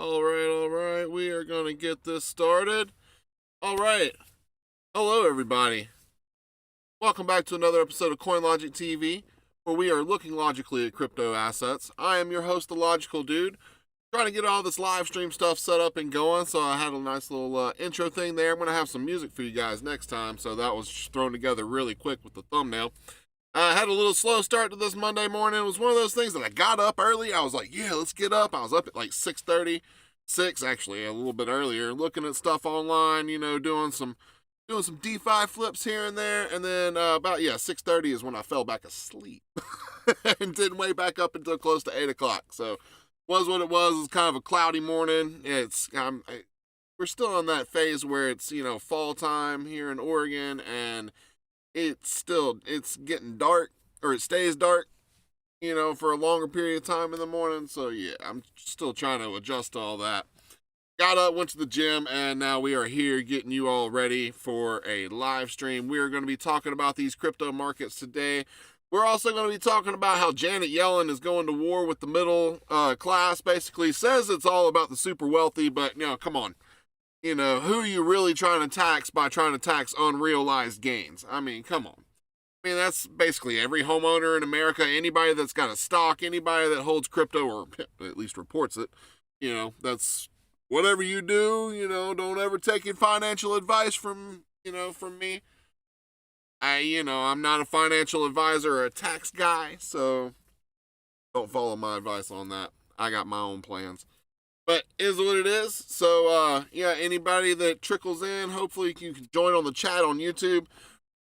All right. We are going to get this started. All right. Hello, everybody. Welcome back to another episode of CoinLogic TV, where we are looking logically at crypto assets. I am your host, The Logical Dude, trying to get all this live stream stuff set up and going, so I had a nice little intro thing there. I'm going to have some music for you guys next time, so that was just thrown together really quick with the thumbnail. I had a little slow start to this Monday morning. It was one of those things that I got up early. I was like, yeah, let's get up. I was up at like 6:30, actually, a little bit earlier, looking at stuff online, doing some DeFi flips here and there. And then about 6:30 is when I fell back asleep and didn't wake back up until close to 8 o'clock. So was what it was. It was kind of a cloudy morning. We're still in that phase where it's, fall time here in Oregon, and it's getting dark, or it stays dark, for a longer period of time in the morning. So yeah, I'm still trying to adjust to all that. Got up, went to the gym, and now we are here getting you all ready for a live stream. We are going to be talking about these crypto markets today. We're also going to be talking about how Janet Yellen is going to war with the middle class. Basically says it's all about the super wealthy, but come on. Who are you really trying to tax by trying to tax unrealized gains? I mean, come on. I mean, that's basically every homeowner in America, anybody that's got a stock, anybody that holds crypto or at least reports it. That's whatever you do, don't ever take your financial advice from me. I'm not a financial advisor or a tax guy, so don't follow my advice on that. I got my own plans. But is what it is. So, anybody that trickles in, hopefully you can join on the chat on YouTube.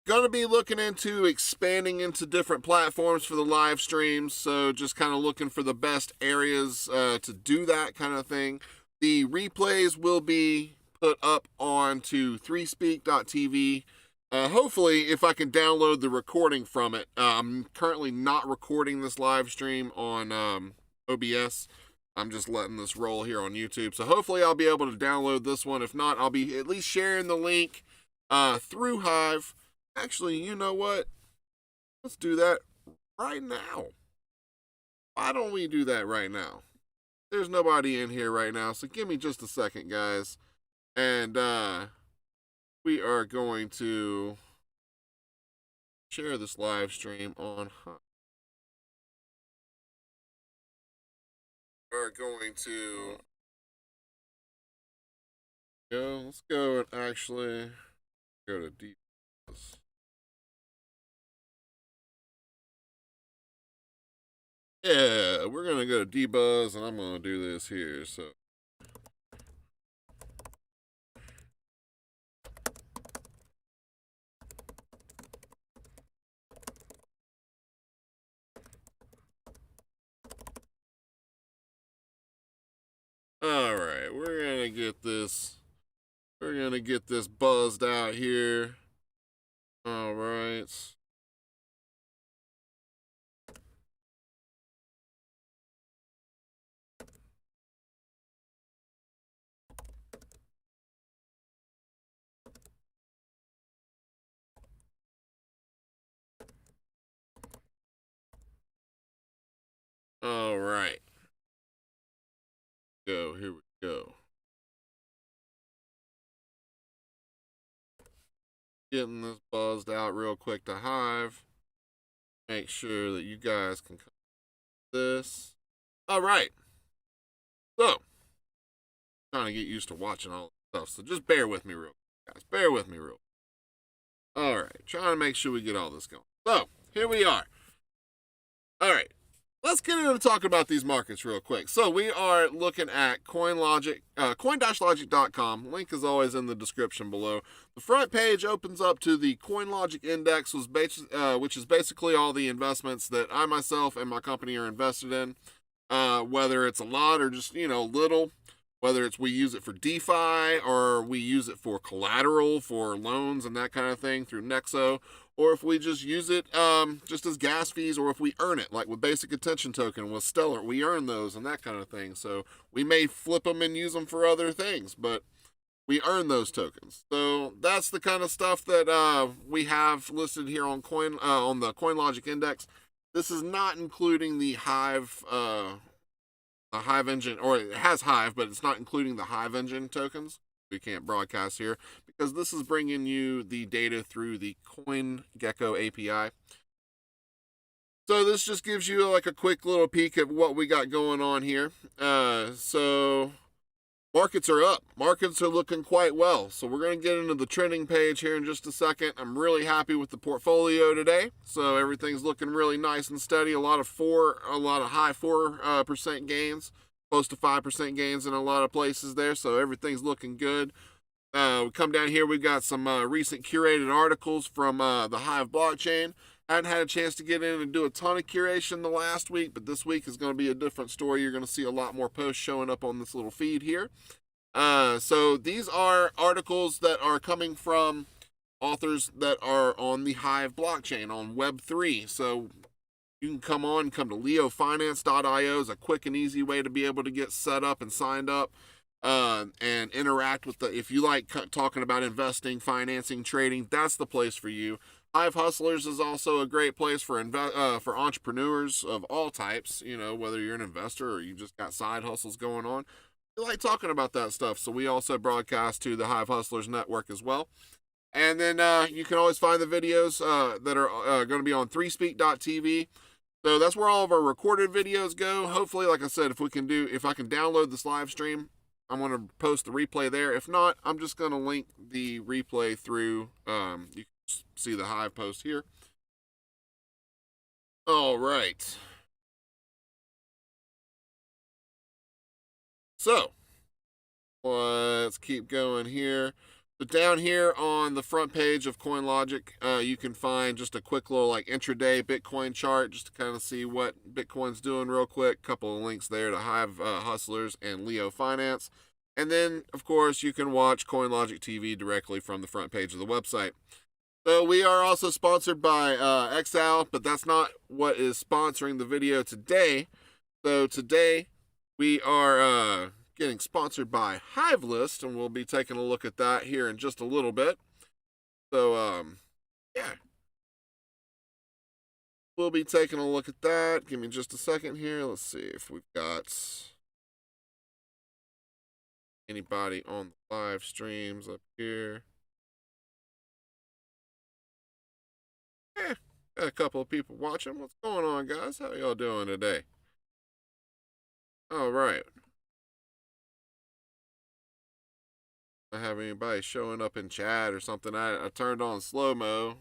Going to be looking into expanding into different platforms for the live streams. So just kind of looking for the best areas to do that kind of thing. The replays will be put up onto 3speak.tv. Hopefully, if I can download the recording from it. I'm currently not recording this live stream on OBS. I'm just letting this roll here on YouTube. So hopefully I'll be able to download this one. If not, I'll be at least sharing the link through Hive. Actually, you know what? Let's do that right now. Why don't we do that right now? There's nobody in here right now, so give me just a second, guys. And we are going to share this live stream on Hive. Are going to go. Let's go and actually go to deep. Yeah, we're gonna go to debuzz, and I'm gonna do this here. So. All right, we're gonna get this. We're gonna get this buzzed out here. All right. All right. Here we go. Getting this buzzed out real quick to Hive. Make sure that you guys can cover this. All right. So, trying to get used to watching all this stuff. So just bear with me real quick, guys. Bear with me real quick. All right. Trying to make sure we get all this going. So, here we are. All right. Let's get into talking about these markets real quick. So we are looking at CoinLogic, coin-logic.com. Link is always in the description below. The front page opens up to the CoinLogic index, which is basically all the investments that I myself and my company are invested in. Whether it's a lot or just, little. Whether it's we use it for DeFi or we use it for collateral for loans and that kind of thing through Nexo, or if we just use it just as gas fees, or if we earn it, like with Basic Attention Token, with Stellar, we earn those and that kind of thing. So we may flip them and use them for other things, but we earn those tokens. So that's the kind of stuff that we have listed here on the CoinLogic index. This is not including the Hive the Hive engine, or it has Hive, but it's not including the Hive engine tokens. We can't broadcast here because this is bringing you the data through the CoinGecko API. So this just gives you like a quick little peek at what we got going on here. So markets are up. Markets are looking quite well. So we're going to get into the trending page here in just a second. I'm really happy with the portfolio today. So everything's looking really nice and steady. A lot of high 4% gains, close to 5% gains in a lot of places there. So everything's looking good. We come down here. We've got some recent curated articles from the Hive blockchain. I hadn't had a chance to get in and do a ton of curation the last week, but this week is going to be a different story. You're going to see a lot more posts showing up on this little feed here. So these are articles that are coming from authors that are on the Hive blockchain on Web3. So you can come to leofinance.io is a quick and easy way to be able to get set up and signed up and interact with if you like talking about investing, financing, trading, that's the place for you. Hive Hustlers is also a great place for entrepreneurs of all types, whether you're an investor or you just got side hustles going on. We like talking about that stuff, so we also broadcast to the Hive Hustlers network as well. And then you can always find the videos that are going to be on 3speak.tv. So that's where all of our recorded videos go. Hopefully, like I said, if I can download this live stream, I'm going to post the replay there. If not, I'm just going to link the replay through. You can see the Hive post here. All right. So let's keep going here. So down here on the front page of CoinLogic, you can find just a quick little intraday Bitcoin chart just to kind of see what Bitcoin's doing real quick. Couple of links there to Hive Hustlers and Leo Finance. And then, of course, you can watch CoinLogic TV directly from the front page of the website. So we are also sponsored by Exal, but that's not what is sponsoring the video today. So today we are getting sponsored by HiveList, and we'll be taking a look at that here in just a little bit. So, yeah. We'll be taking a look at that. Give me just a second here. Let's see if we've got anybody on the live streams up here. Got a couple of people watching. What's going on, guys? How y'all doing today? All right. I have anybody showing up in chat or something. I turned on slow-mo.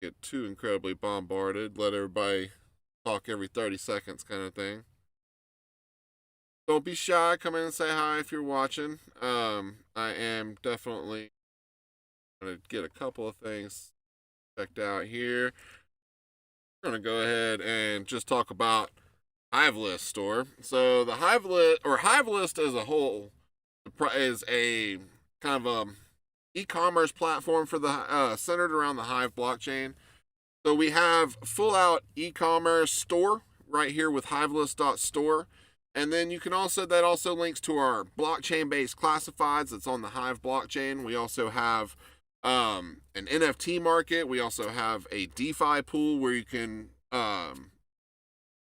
Get too incredibly bombarded. Let everybody talk every 30 seconds kind of thing. Don't be shy. Come in and say hi if you're watching. I am definitely going to get a couple of things checked out here. We're going to go ahead and just talk about HiveList store. So the HiveList as a whole is a kind of e-commerce platform for the centered around the Hive blockchain. So we have full out e-commerce store right here with HiveList.store. And then you can that also links to our blockchain-based classifieds that's on the Hive blockchain. We also have an NFT market. We also have a DeFi pool where you can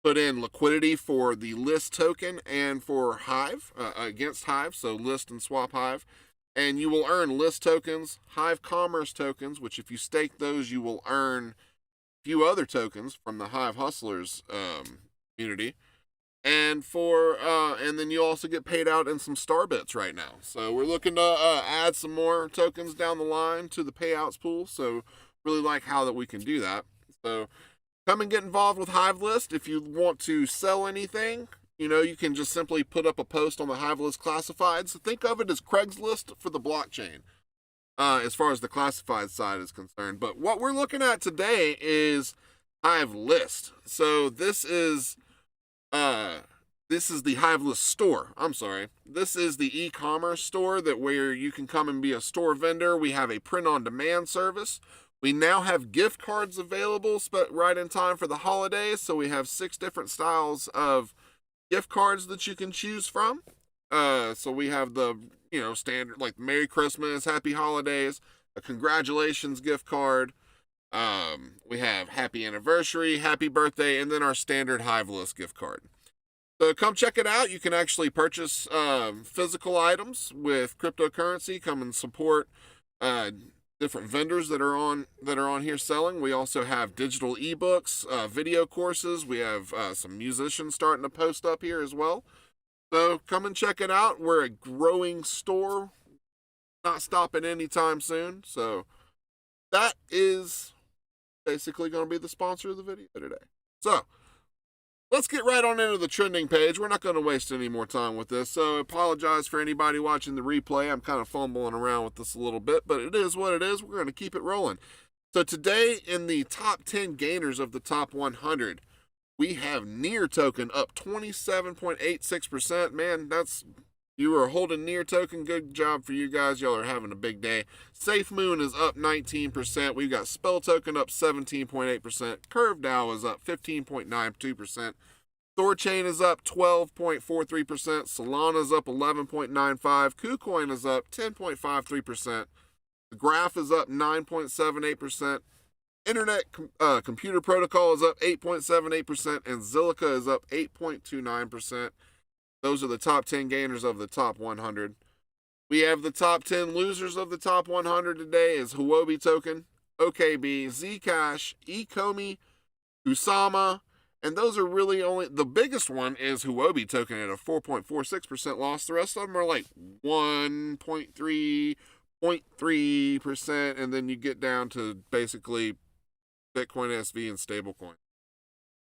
put in liquidity for the List token and for Hive, against Hive, so List and swap Hive. And you will earn List tokens, Hive Commerce tokens, which if you stake those, you will earn a few other tokens from the Hive Hustlers community. And and then you also get paid out in some Starbits right now. So we're looking to add some more tokens down the line to the payouts pool. So really like how that we can do that. So come and get involved with HiveList. If you want to sell anything, you can just simply put up a post on the HiveList classifieds. Think of it as Craigslist for the blockchain, as far as the classified side is concerned. But what we're looking at today is HiveList. So this is the HiveList store. I'm sorry. This is the e-commerce store where you can come and be a store vendor. We have a print-on-demand service. We now have gift cards available right in time for the holidays. So we have 6 different styles of gift cards that you can choose from. So we have the, standard, like Merry Christmas, Happy Holidays, a congratulations gift card, We have happy anniversary, happy birthday, and then our standard Hive list gift card. So come check it out. You can actually purchase physical items with cryptocurrency. Come and support different vendors that are on here selling. We also have digital ebooks, video courses. We have some musicians starting to post up here as well. So come and check it out. We're a growing store, not stopping anytime soon. So that is basically going to be the sponsor of the video today. So let's get right on into the trending page. We're not going to waste any more time with this, so I apologize for anybody watching the replay. I'm kind of fumbling around with this a little bit, but it is what it is. We're going to keep it rolling. So today in the top 10 gainers of the top 100, we have Near token up 27.86%. Man, you are holding Near token. Good job for you guys. Y'all are having a big day. Safe Moon is up 19%. We've got Spell token up 17.8%. Curve DAO is up 15.92%. Thorchain is up 12.43%. Solana is up 11.95%. KuCoin is up 10.53%. The Graph is up 9.78%. Internet Computer Protocol is up 8.78%. And Zilliqa is up 8.29%. Those are the top 10 gainers of the top 100. We have the top 10 losers of the top 100 today is Huobi token, OKB, Zcash, Ecomi, Usama, and those are really only, the biggest one is Huobi token at a 4.46% loss. The rest of them are like 1.3, 0.3%, and then you get down to basically Bitcoin SV and stablecoin.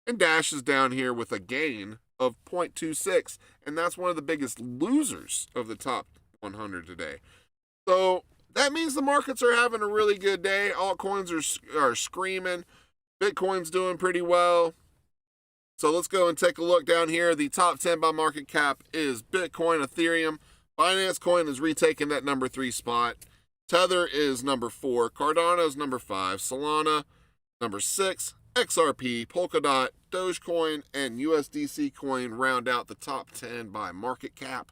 And Dash is down here with a gain of 0.26, and that's one of the biggest losers of the top 100 today. So that means the markets are having a really good day. Altcoins are screaming. Bitcoin's doing pretty well. So let's go and take a look down here. The top 10 by market cap is Bitcoin, Ethereum. Binance Coin is retaking that number 3 spot. Tether is number 4. Cardano is number 5. Solana, number 6. XRP, Polkadot, Dogecoin, and USDC coin round out the top 10 by market cap.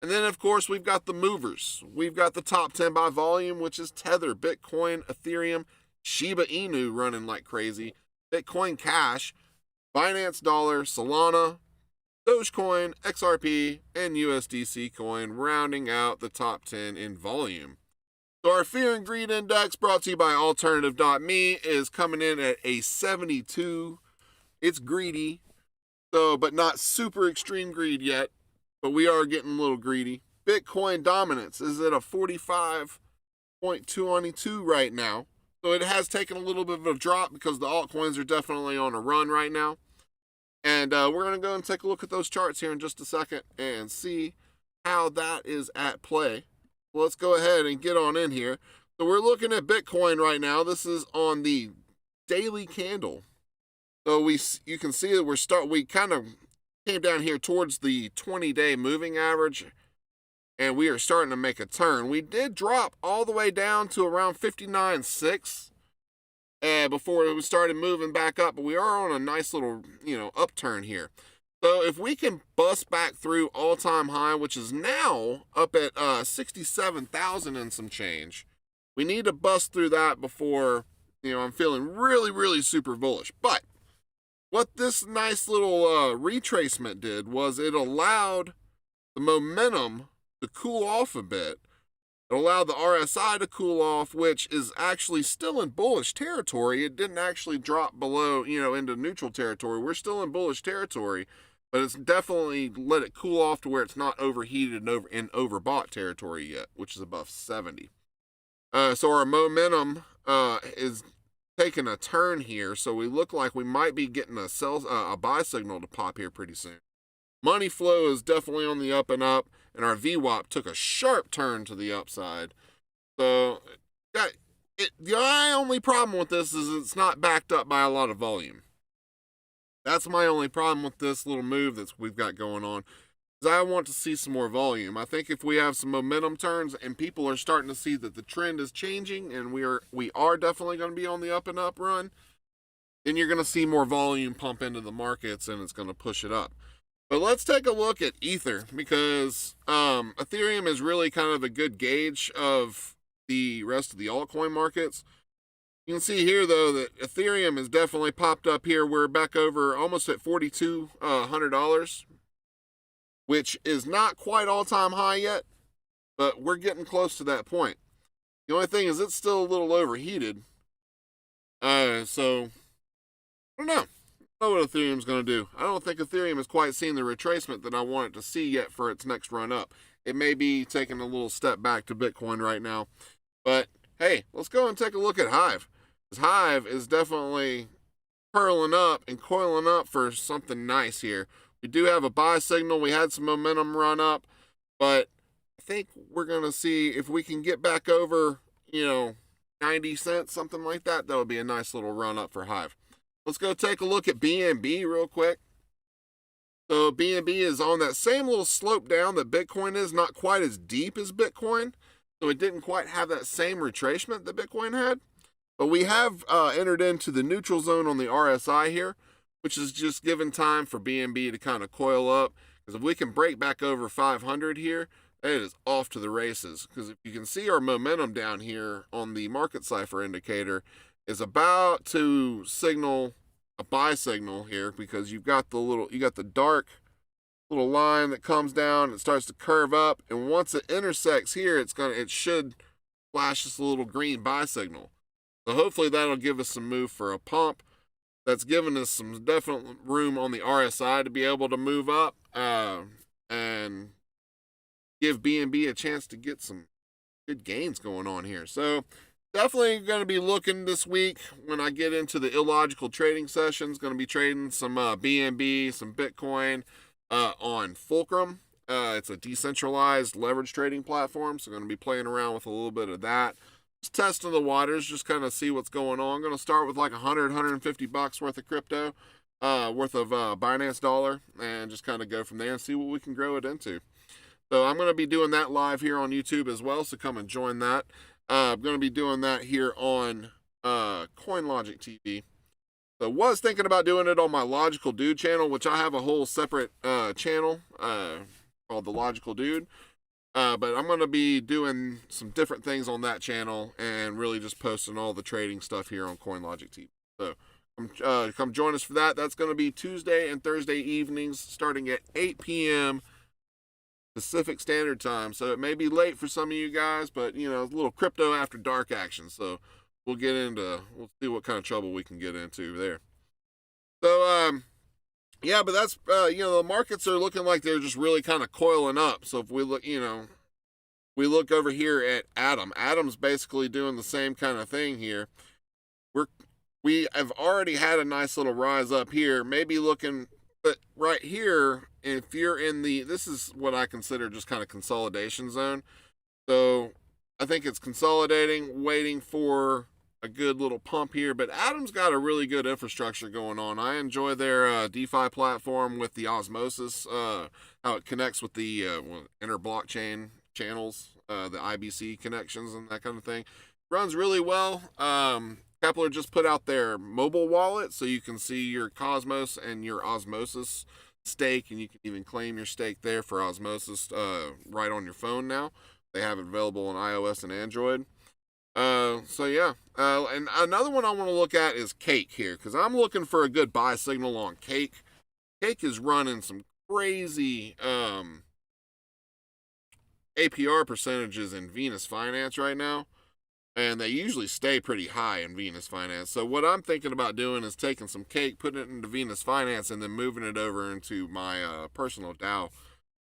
And then, of course, we've got the movers. We've got the top 10 by volume, which is Tether, Bitcoin, Ethereum, Shiba Inu running like crazy, Bitcoin Cash, Binance Dollar, Solana, Dogecoin, XRP, and USDC coin rounding out the top 10 in volume. So our Fear and Greed Index, brought to you by Alternative.me, is coming in at a 72. It's greedy, but not super extreme greed yet, but we are getting a little greedy. Bitcoin dominance is at a 45.22 right now. So it has taken a little bit of a drop because the altcoins are definitely on a run right now. And we're going to go and take a look at those charts here in just a second and see how that is at play. Let's go ahead and get on in here. So we're looking at Bitcoin right now. This is on the daily candle. So you can see that we kind of came down here towards the 20-day moving average, and we are starting to make a turn. We did drop all the way down to around 59.6 before we started moving back up, but we are on a nice little, upturn here. So if we can bust back through all-time high, which is now up at 67,000 and some change, we need to bust through that before, I'm feeling really, really super bullish. But what this nice little retracement did was it allowed the momentum to cool off a bit. It allowed the RSI to cool off, which is actually still in bullish territory. It didn't actually drop below, into neutral territory. We're still in bullish territory. But it's definitely let it cool off to where it's not overheated and overbought territory yet, which is above 70. So our momentum is taking a turn here. So we look like we might be getting a buy signal to pop here pretty soon. Money flow is definitely on the up and up, and our VWAP took a sharp turn to the upside. So the only problem with this is it's not backed up by a lot of volume. That's my only problem with this little move that we've got going on, is I want to see some more volume. I think if we have some momentum turns and people are starting to see that the trend is changing and we are definitely going to be on the up and up run, then you're going to see more volume pump into the markets and it's going to push it up. But let's take a look at Ether, because Ethereum is really kind of a good gauge of the rest of the altcoin markets. You can see here, though, that Ethereum has definitely popped up here. We're back over almost at $4,200, which is not quite all-time high yet, but we're getting close to that point. The only thing is it's still a little overheated. So, I don't know. I don't know what Ethereum's going to do. I don't think Ethereum has quite seen the retracement that I want it to see yet for its next run up. It may be taking a little step back to Bitcoin right now. But, hey, let's go and take a look at Hive. Because Hive is definitely curling up and coiling up for something nice here. We do have a buy signal. We had some momentum run up. But I think we're going to see if we can get back over, 90 cents, something like that. That would be a nice little run up for Hive. Let's go take a look at BNB real quick. So BNB is on that same little slope down that Bitcoin is, not quite as deep as Bitcoin. So it didn't quite have that same retracement that Bitcoin had. But we have entered into the neutral zone on the RSI here, which is just given time for BNB to kind of coil up. Because if we can break back over 500 here, it is off to the races. Because if you can see our momentum down here on the market cipher indicator is about to signal a buy signal here, because you got the dark little line that comes down, it starts to curve up, and once it intersects here, it should flash this little green buy signal. So hopefully that'll give us some move for a pump. That's given us some definite room on the RSI to be able to move up and give BNB a chance to get some good gains going on here. So definitely going to be looking this week when I get into the illogical trading sessions. Going to be trading some BNB, some Bitcoin on Fulcrum. It's a decentralized leverage trading platform, so going to be playing around with a little bit of that. Just testing the waters, just kind of see what's going on. I'm going to start with like $150 worth of crypto, worth of Binance dollar, and just kind of go from there and see what we can grow it into. So I'm going to be doing that live here on YouTube as well, so come and join that. I'm going to be doing that here on CoinLogic TV. So was thinking about doing it on my Logical Dude channel, which I have a whole separate channel called The Logical Dude. But I'm going to be doing some different things on that channel and really just posting all the trading stuff here on CoinLogic TV. So come join us for that. That's going to be Tuesday and Thursday evenings starting at 8 p.m. Pacific Standard Time. So it may be late for some of you guys, but, a little crypto after dark action. So we'll see what kind of trouble we can get into there. So, yeah, but that's, the markets are looking like they're just really kind of coiling up. So if we look, we look over here at Atom. Atom's basically doing the same kind of thing here. We have already had a nice little rise up here, maybe looking, but right here, if you're in this is what I consider just kind of consolidation zone. So I think it's consolidating, waiting for a good little pump here, but Atom's got a really good infrastructure going on. I enjoy their DeFi platform with the osmosis, how it connects with the inter blockchain channels, the IBC connections and that kind of thing. Runs really well. Kepler just put out their mobile wallet, so you can see your Cosmos and your osmosis stake, and you can even claim your stake there for osmosis right on your phone now. They have it available on iOS and Android. So yeah, and another one I want to look at is Cake here, because I'm looking for a good buy signal on Cake. Cake is running some crazy APR percentages in Venus Finance right now, and they usually stay pretty high in Venus Finance. So what I'm thinking about doing is taking some Cake, putting it into Venus Finance, and then moving it over into my personal DAO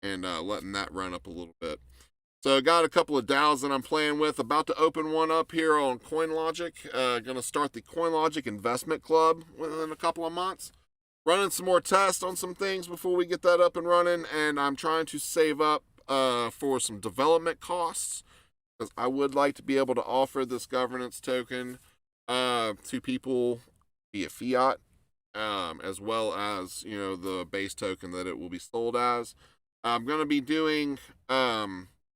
and letting that run up a little bit. So I got a couple of DAOs that I'm playing with. About to open one up here on CoinLogic. Going to start the CoinLogic Investment Club within a couple of months. Running some more tests on some things before we get that up and running. And I'm trying to save up for some development costs, because I would like to be able to offer this governance token to people via fiat, as well as, the base token that it will be sold as. I'm going to be doing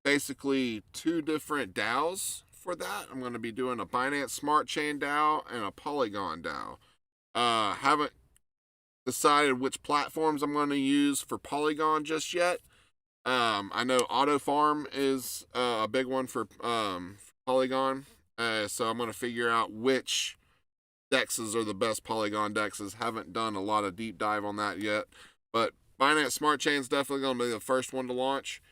basically two different DAOs for that. I'm going to be doing a Binance Smart Chain DAO and a Polygon DAO. Haven't decided which platforms I'm going to use for Polygon just yet. I know Auto Farm is a big one for Polygon. So I'm going to figure out which dexes are the best Polygon dexes. Haven't done a lot of deep dive on that yet, but Binance Smart Chain is definitely going to be the first one to launch.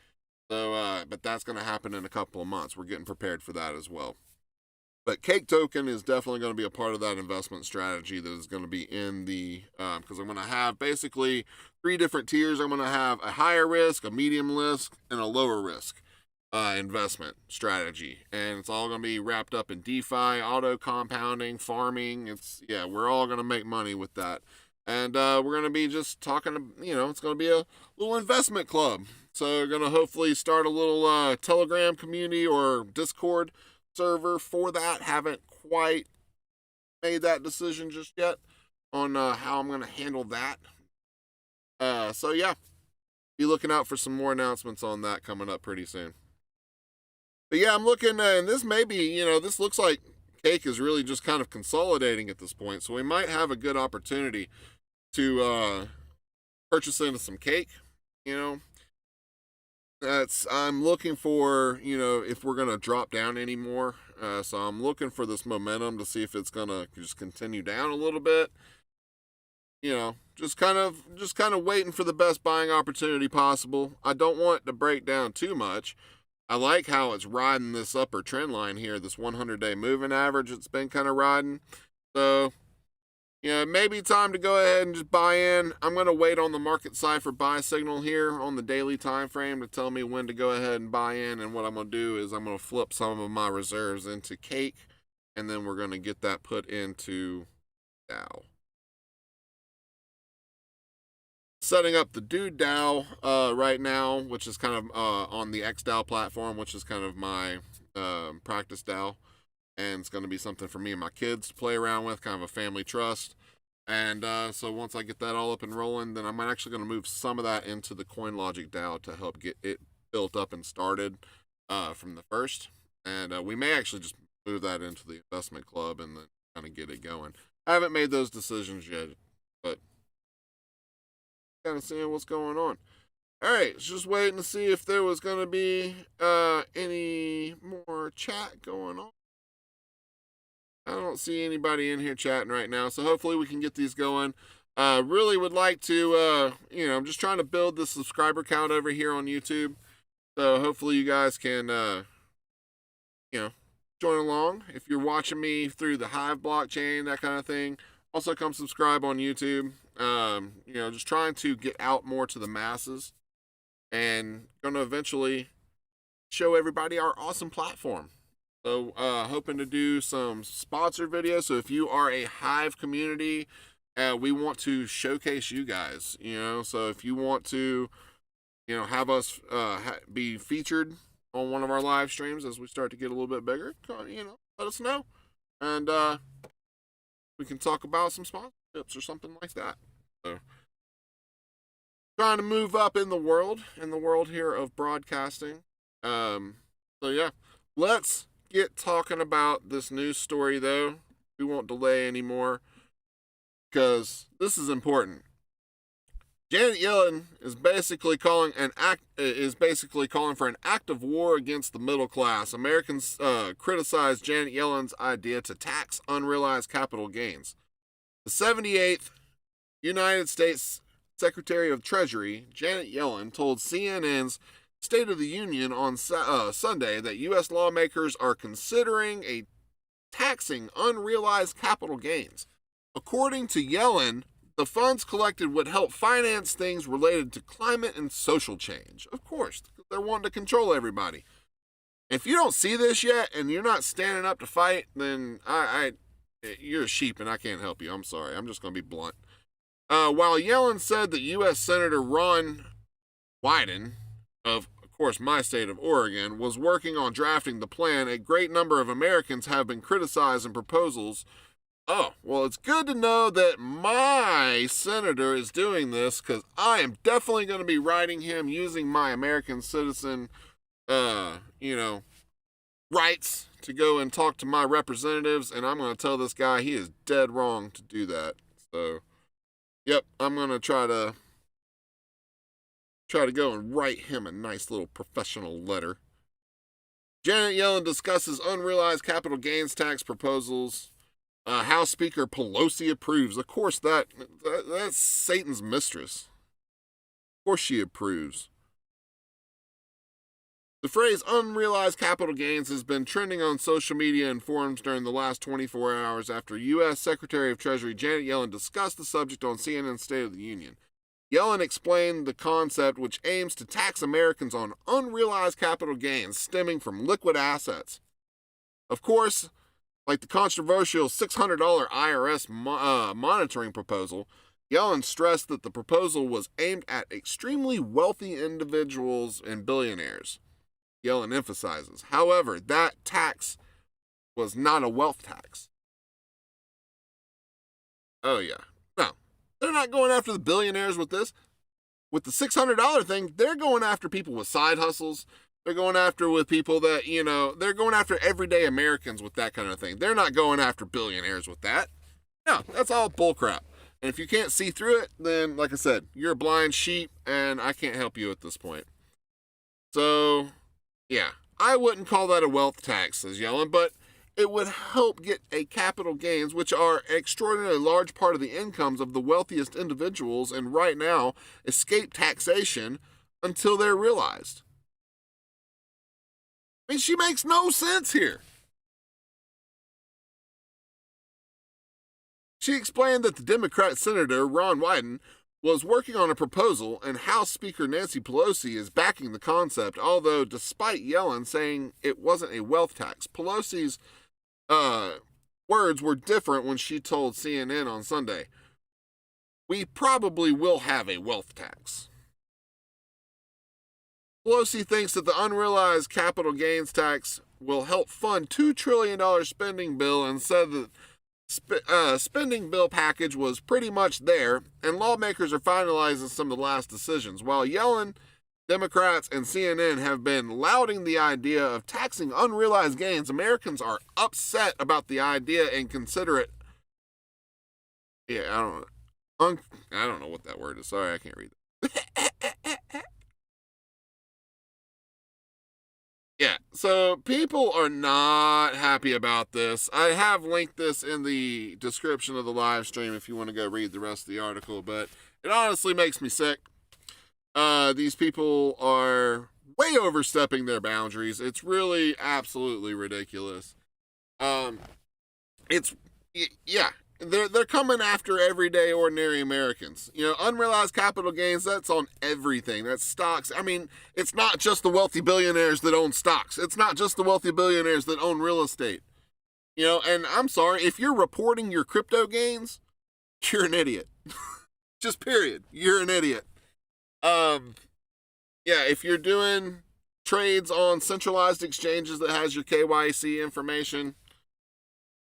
So, but that's going to happen in a couple of months. We're getting prepared for that as well. But Cake Token is definitely going to be a part of that investment strategy that is going to be in the, because I'm going to have basically 3 different tiers. I'm going to have a higher risk, a medium risk, and a lower risk investment strategy. And it's all going to be wrapped up in DeFi, auto compounding, farming. We're all going to make money with that. And we're going to be just talking, it's going to be a little investment club. So we're going to hopefully start a little Telegram community or Discord server for that. Haven't quite made that decision just yet on how I'm going to handle that. So yeah, be looking out for some more announcements on that coming up pretty soon. But yeah, I'm looking, and this may be, this looks like Cake is really just kind of consolidating at this point. So we might have a good opportunity to purchase into some Cake. I'm looking for, if we're going to drop down anymore. So I'm looking for this momentum to see if it's going to just continue down a little bit. Just kind of waiting for the best buying opportunity possible. I don't want it to break down too much. I like how it's riding this upper trend line here, this 100-day moving average it's been kind of riding. So, it may be time to go ahead and just buy in. I'm going to wait on the market side for buy signal here on the daily time frame to tell me when to go ahead and buy in. And what I'm going to do is I'm going to flip some of my reserves into Cake, and then we're going to get that put into DAO. Setting up the Dude DAO right now, which is kind of on the XDAO platform, which is kind of my practice DAO. And it's going to be something for me and my kids to play around with, kind of a family trust. And so once I get that all up and rolling, then I'm actually going to move some of that into the CoinLogic DAO to help get it built up and started from the first. And we may actually just move that into the investment club and then kind of get it going. I haven't made those decisions yet, but kind of seeing what's going on. All right, just waiting to see if there was going to be any more chat going on. I don't see anybody in here chatting right now, so hopefully we can get these going. Really would like to, I'm just trying to build the subscriber count over here on YouTube. So hopefully you guys can, join along. If you're watching me through the Hive blockchain, that kind of thing, also come subscribe on YouTube. Just trying to get out more to the masses and going to eventually show everybody our awesome platform. So hoping to do some sponsored videos. So if you are a Hive community, we want to showcase you guys, so if you want to, have us be featured on one of our live streams as we start to get a little bit bigger, let us know. And we can talk about some sponsorships or something like that. So trying to move up in the world here of broadcasting. So yeah, let's get talking about this news story though. We won't delay anymore because this is important. Janet Yellen is basically calling for an act of war against the middle class. Americans criticized Janet Yellen's idea to tax unrealized capital gains. The 78th United States Secretary of Treasury, Janet Yellen, told CNN's State of the Union on Sunday that U.S. lawmakers are considering taxing unrealized capital gains. According to Yellen, the funds collected would help finance things related to climate and social change. Of course, they're wanting to control everybody. If you don't see this yet and you're not standing up to fight, then you're a sheep and I can't help you. I'm sorry. I'm just going to be blunt. While Yellen said that U.S. Senator Ron Wyden, of course my state of Oregon, was working on drafting the plan, a great number of Americans have been criticizing proposals. Oh, well, it's good to know that my senator is doing this because I am definitely going to be writing him using my American citizen, rights to go and talk to my representatives, and I'm going to tell this guy he is dead wrong to do that. So, yep, I'm going to try to go and write him a nice little professional letter. Janet Yellen discusses unrealized capital gains tax proposals. House Speaker Pelosi approves. Of course, that's Satan's mistress. Of course she approves. The phrase unrealized capital gains has been trending on social media and forums during the last 24 hours after U.S. Secretary of Treasury Janet Yellen discussed the subject on CNN's State of the Union. Yellen explained the concept, which aims to tax Americans on unrealized capital gains stemming from liquid assets. Of course, like the controversial $600 IRS monitoring proposal, Yellen stressed that the proposal was aimed at extremely wealthy individuals and billionaires. Yellen emphasizes, however, that tax was not a wealth tax. Oh, yeah. No, they're not going after the billionaires with this. With the $600 thing, they're going after people with side hustles. They're going after with people that, they're going after everyday Americans with that kind of thing. They're not going after billionaires with that. No, that's all bullcrap. And if you can't see through it, then, like I said, you're a blind sheep, and I can't help you at this point. So, yeah, I wouldn't call that a wealth tax, says Yellen, but it would help get a capital gains, which are an extraordinarily large part of the incomes of the wealthiest individuals, and right now escape taxation until they're realized. I mean, she makes no sense here. She explained that the Democrat Senator Ron Wyden was working on a proposal, and House Speaker Nancy Pelosi is backing the concept, although despite Yellen saying it wasn't a wealth tax, Pelosi's words were different when she told CNN on Sunday, "We probably will have a wealth tax." Pelosi thinks that the unrealized capital gains tax will help fund $2 trillion spending bill and said that spending bill package was pretty much there, and lawmakers are finalizing some of the last decisions. While Yellen, Democrats, and CNN have been lauding the idea of taxing unrealized gains, Americans are upset about the idea and consider it. Yeah, I don't know what that word is. Sorry, I can't read that. Yeah, so people are not happy about this. I have linked this in the description of the live stream if you want to go read the rest of the article, but it honestly makes me sick. These people are way overstepping their boundaries. It's really absolutely ridiculous. They're coming after everyday ordinary Americans. Unrealized capital gains, that's on everything. That's stocks. I mean, it's not just the wealthy billionaires that own stocks. It's not just the wealthy billionaires that own real estate. And I'm sorry, if you're reporting your crypto gains, you're an idiot. Just period. You're an idiot. If you're doing trades on centralized exchanges that has your KYC information,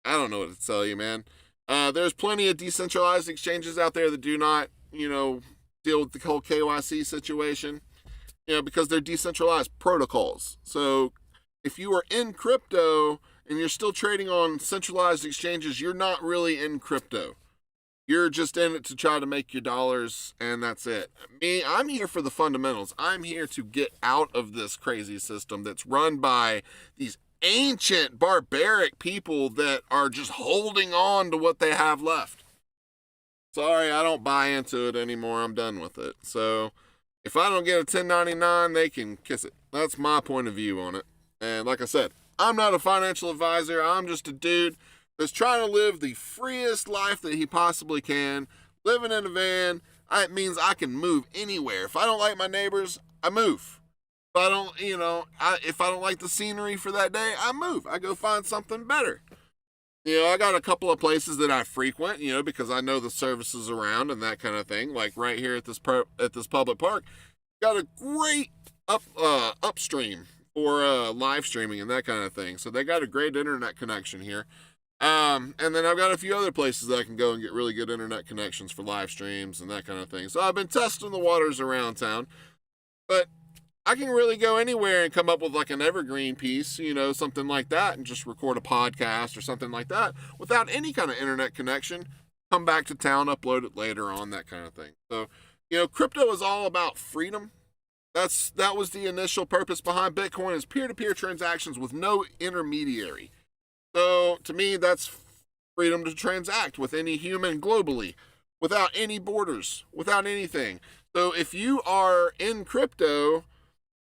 I don't know what to tell you, man. There's plenty of decentralized exchanges out there that do not, deal with the whole KYC situation, because they're decentralized protocols. So if you are in crypto and you're still trading on centralized exchanges, you're not really in crypto. You're just in it to try to make your dollars, and that's it. I'm here for the fundamentals. I'm here to get out of this crazy system that's run by these ancient, barbaric people that are just holding on to what they have left. Sorry, I don't buy into it anymore. I'm done with it. So if I don't get a 1099, they can kiss it. That's my point of view on it. And like I said, I'm not a financial advisor. I'm just a dude that's trying to live the freest life that he possibly can. Living in a van, it means I can move anywhere. If I don't like my neighbors, I move. If I don't, if I don't like the scenery for that day, I move. I go find something better. I got a couple of places that I frequent, because I know the services around and that kind of thing. Like right here at this public park, got a great upstream for live streaming and that kind of thing. So they got a great internet connection here. And then I've got a few other places that I can go and get really good internet connections for live streams and that kind of thing. So I've been testing the waters around town, but I can really go anywhere and come up with like an evergreen piece, something like that, and just record a podcast or something like that without any kind of internet connection, come back to town, upload it later on, that kind of thing. So, crypto is all about freedom. That was the initial purpose behind Bitcoin, is peer-to-peer transactions with no intermediary. So to me, that's freedom to transact with any human globally, without any borders, without anything. So if you are in crypto,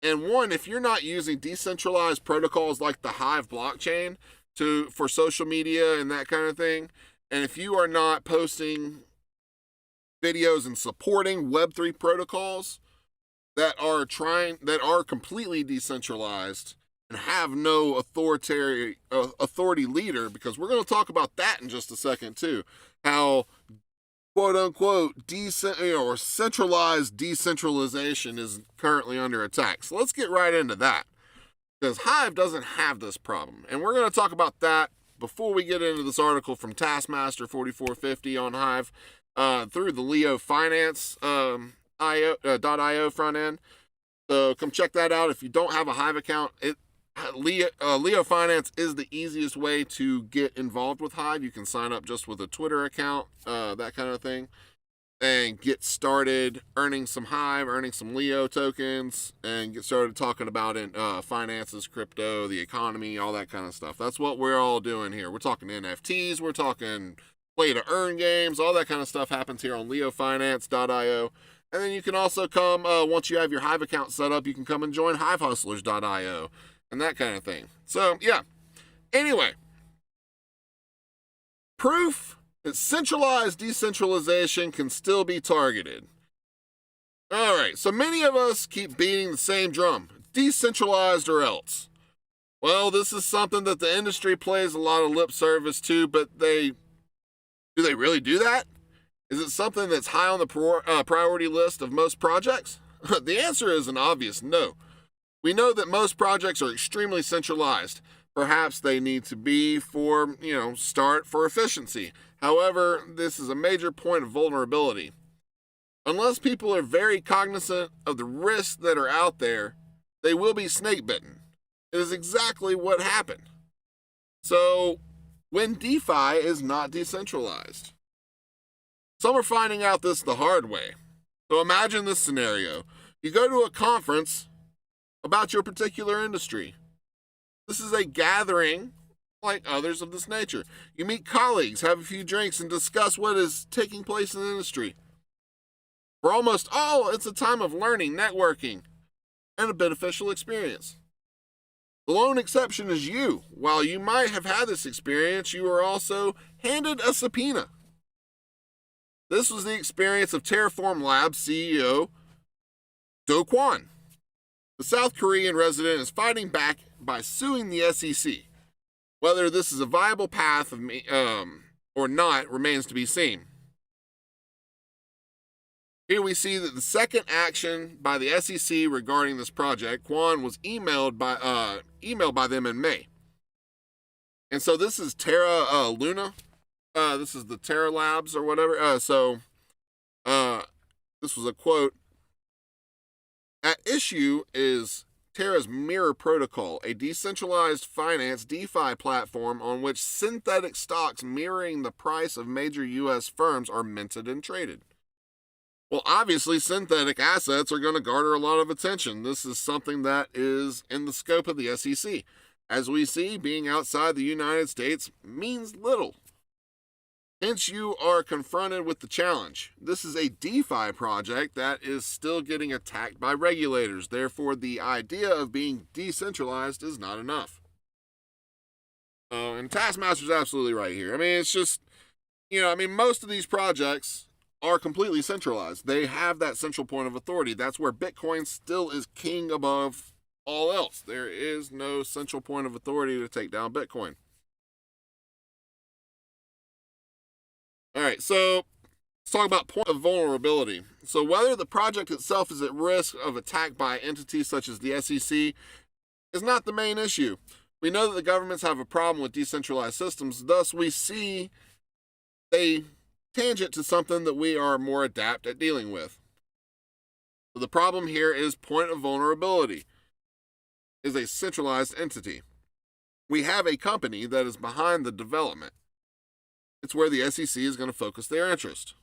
and one, if you're not using decentralized protocols like the Hive blockchain for social media and that kind of thing, and if you are not posting videos and supporting Web3 protocols that are completely decentralized and have no authority leader, because we're going to talk about that in just a second too, how quote unquote or centralized decentralization is currently under attack. So let's get right into that, because Hive doesn't have this problem, and we're going to talk about that before we get into this article from Taskmaster 4450 on Hive through the Leo Finance .io front end. So come check that out. If you don't have a Hive account, Leo Finance is the easiest way to get involved with Hive. You can sign up just with a Twitter account, that kind of thing, and get started earning some Hive, earning some Leo tokens, and get started talking about finances, crypto, the economy, all that kind of stuff. That's what we're all doing here. We're talking NFTs, we're talking play to earn games, all that kind of stuff happens here on leofinance.io. And then you can also come, once you have your Hive account set up, you can come and join hivehustlers.io and that kind of thing. So, yeah. Anyway, proof that centralized decentralization can still be targeted. All right, so many of us keep beating the same drum, decentralized or else. Well, this is something that the industry plays a lot of lip service to, but do they really do that? Is it something that's high on the priority list of most projects? The answer is an obvious no. We know that most projects are extremely centralized. Perhaps they need to be for efficiency. However, this is a major point of vulnerability. Unless people are very cognizant of the risks that are out there, they will be snake bitten. It is exactly what happened. So, when DeFi is not decentralized. Some are finding out this the hard way. So imagine this scenario. You go to a conference about your particular industry. This is a gathering like others of this nature. You meet colleagues, have a few drinks, and discuss what is taking place in the industry. For almost all, it's a time of learning, networking, and a beneficial experience. The lone exception is you. While you might have had this experience, you were also handed a subpoena. This was the experience of Terraform Labs CEO Do Kwon. The South Korean resident is fighting back by suing the SEC. Whether this is a viable path or not remains to be seen. Here we see that the second action by the SEC regarding this project, Kwon was emailed by them in May. And so this is Terra Luna. This is the Terra Labs or whatever. This was a quote. At issue is Terra's Mirror Protocol, a decentralized finance DeFi platform on which synthetic stocks mirroring the price of major U.S. firms are minted and traded. Well, obviously, synthetic assets are going to garner a lot of attention. This is something that is in the scope of the SEC. As we see, being outside the United States means little. Hence, you are confronted with the challenge. This is a DeFi project that is still getting attacked by regulators. Therefore, the idea of being decentralized is not enough. And Taskmaster's absolutely right here. I mean, it's just, most of these projects are completely centralized. They have that central point of authority. That's where Bitcoin still is king above all else. There is no central point of authority to take down Bitcoin. All right, so let's talk about point of vulnerability. So whether the project itself is at risk of attack by entities such as the SEC is not the main issue. We know that the governments have a problem with decentralized systems, thus we see a tangent to something that we are more adept at dealing with. So the problem here is point of vulnerability is a centralized entity. We have a company that is behind the development. It's where the SEC is going to focus their interest.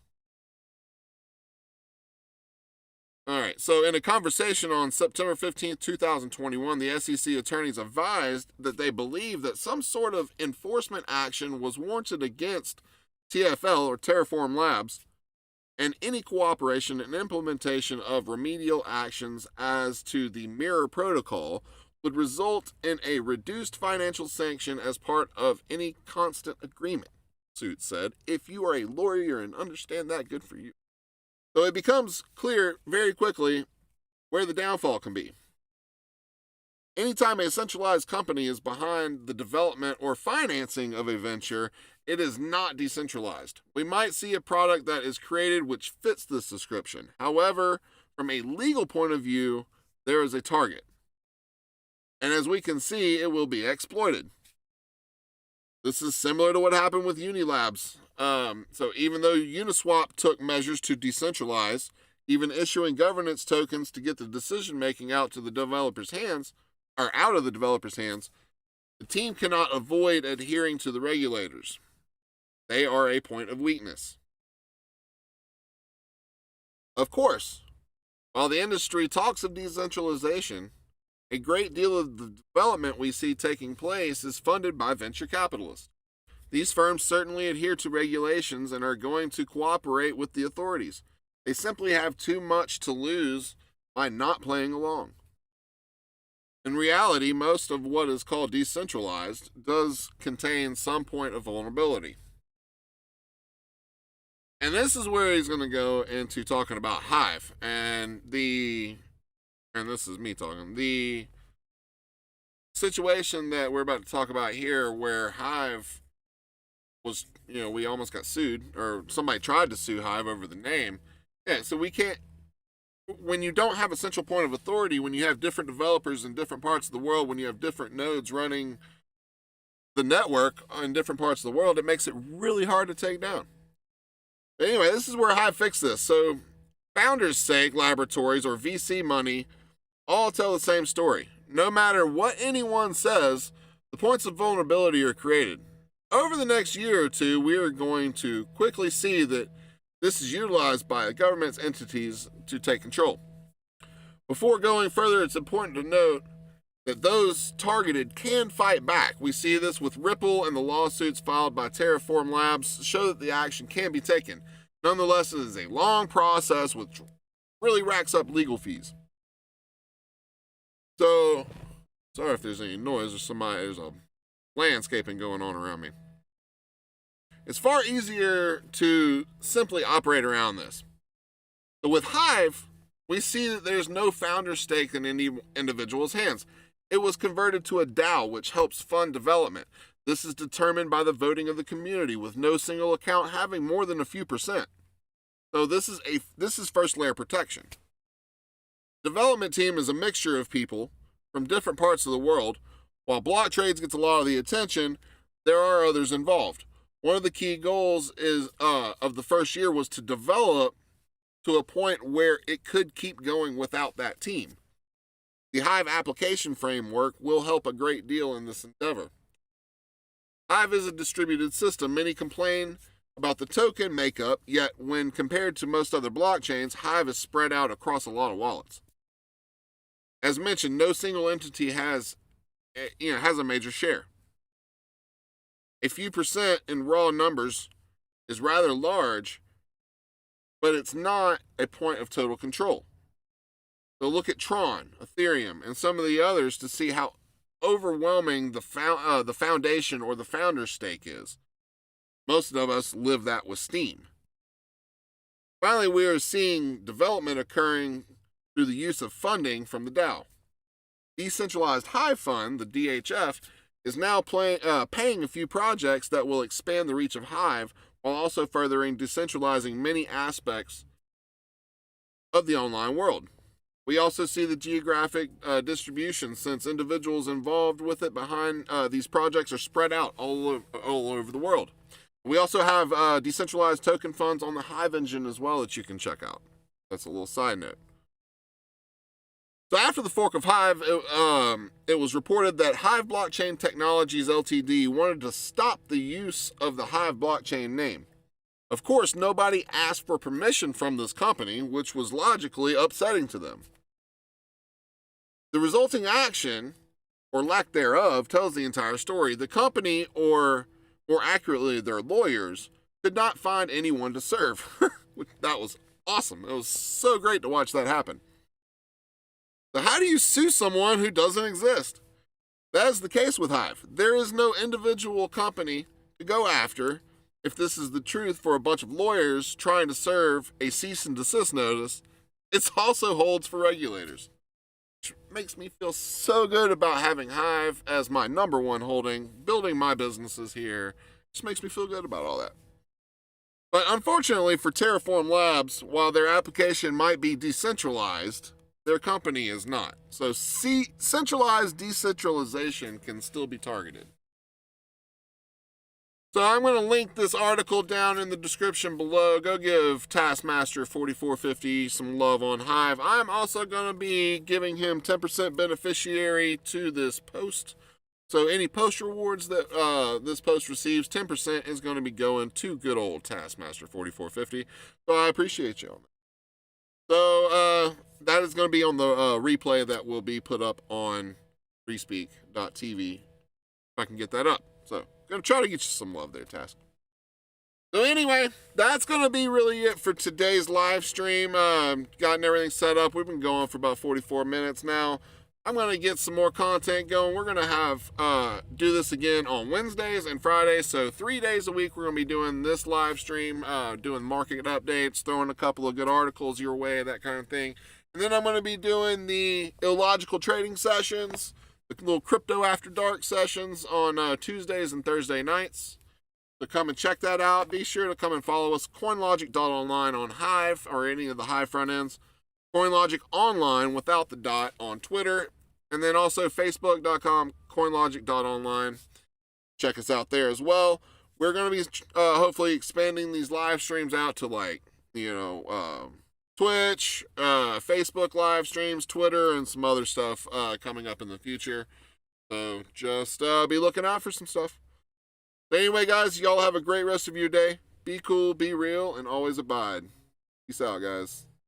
All right, so in a conversation on September 15th, 2021, the SEC attorneys advised that they believe that some sort of enforcement action was warranted against TFL or Terraform Labs and any cooperation and implementation of remedial actions as to the mirror protocol would result in a reduced financial sanction as part of any constant agreement, suit said. If you are a lawyer and understand that, good for you. So it becomes clear very quickly where the downfall can be. Anytime a centralized company is behind the development or financing of a venture, it is not decentralized. We might see a product that is created which fits this description. However, from a legal point of view, there is a target. And as we can see, it will be exploited. This is similar to what happened with Unilabs. So even though Uniswap took measures to decentralize, even issuing governance tokens to get the decision-making out to the developers' hands, or out of the developers' hands, the team cannot avoid adhering to the regulators. They are a point of weakness. Of course, while the industry talks of decentralization, a great deal of the development we see taking place is funded by venture capitalists. These firms certainly adhere to regulations and are going to cooperate with the authorities. They simply have too much to lose by not playing along. In reality, most of what is called decentralized does contain some point of vulnerability. And this is where he's going to go into talking about Hive and this is me talking, the situation that we're about to talk about here where Hive was, we almost got sued, or somebody tried to sue Hive over the name. Yeah, so we can't, when you don't have a central point of authority, when you have different developers in different parts of the world, when you have different nodes running the network in different parts of the world, it makes it really hard to take down. But anyway, this is where Hive fixed this. So Founders' Sake Laboratories, or VC money, all tell the same story. No matter what anyone says, the points of vulnerability are created. Over the next year or two, we are going to quickly see that this is utilized by government entities to take control. Before going further, it's important to note that those targeted can fight back. We see this with Ripple, and the lawsuits filed by Terraform Labs show that the action can be taken. Nonetheless, it is a long process which really racks up legal fees. So, sorry if there's any noise. There's a landscaping going on around me. It's far easier to simply operate around this. But with Hive, we see that there's no founder stake in any individual's hands. It was converted to a DAO, which helps fund development. This is determined by the voting of the community, with no single account having more than a few percent. So this is first layer protection. Development team is a mixture of people from different parts of the world. While block trades gets a lot of the attention, there are others involved. One of the key goals of the first year was to develop to a point where it could keep going without that team. The Hive application framework will help a great deal in this endeavor. Hive is a distributed system. Many complain about the token makeup, yet when compared to most other blockchains, Hive is spread out across a lot of wallets. As mentioned, no single entity has a major share. A few percent in raw numbers is rather large, but it's not a point of total control. So look at Tron, Ethereum, and some of the others to see how overwhelming the foundation or the founder's stake is. Most of us live that with Steam. Finally, we are seeing development occurring through the use of funding from the DAO. Decentralized Hive Fund, the DHF, is now paying a few projects that will expand the reach of Hive while also furthering decentralizing many aspects of the online world. We also see the geographic distribution, since individuals involved with it behind these projects are spread out all over the world. We also have decentralized token funds on the Hive engine as well that you can check out. That's a little side note. So after the fork of Hive, it was reported that Hive Blockchain Technologies Ltd. wanted to stop the use of the Hive blockchain name. Of course, nobody asked for permission from this company, which was logically upsetting to them. The resulting action, or lack thereof, tells the entire story. The company, or more accurately, their lawyers, could not find anyone to serve. That was awesome. It was so great to watch that happen. So how do you sue someone who doesn't exist? That is the case with Hive. There is no individual company to go after if this is the truth for a bunch of lawyers trying to serve a cease and desist notice. It also holds for regulators. Which makes me feel so good about having Hive as my number one holding, building my businesses here. Just makes me feel good about all that. But unfortunately for Terraform Labs, while their application might be decentralized, their company is not. So centralized decentralization can still be targeted. So I'm going to link this article down in the description below. Go give Taskmaster 4450 some love on Hive. I'm also going to be giving him 10% beneficiary to this post. So any post rewards that this post receives, 10% is going to be going to good old Taskmaster 4450. So I appreciate you on that. So that is going to be on the replay that will be put up on freespeak.tv if I can get that up. So going to try to get you some love there, Task. So anyway, that's going to be really it for today's live stream. Gotten everything set up. We've been going for about 44 minutes now. I'm going to get some more content going. We're going to have do this again on Wednesdays and Fridays. So 3 days a week we're going to be doing this live stream, doing market updates, throwing a couple of good articles your way, that kind of thing. And then I'm going to be doing the illogical trading sessions, the little crypto after dark sessions on Tuesdays and Thursday nights. So come and check that out. Be sure to come and follow us, coinlogic.online on Hive or any of the Hive front ends. CoinLogic Online without the dot on Twitter. And then also Facebook.com, coinlogic.online. Check us out there as well. We're going to be hopefully expanding these live streams out to Twitch, Facebook live streams, Twitter, and some other stuff coming up in the future. So just be looking out for some stuff. But anyway, guys, y'all have a great rest of your day. Be cool, be real, and always abide. Peace out, guys.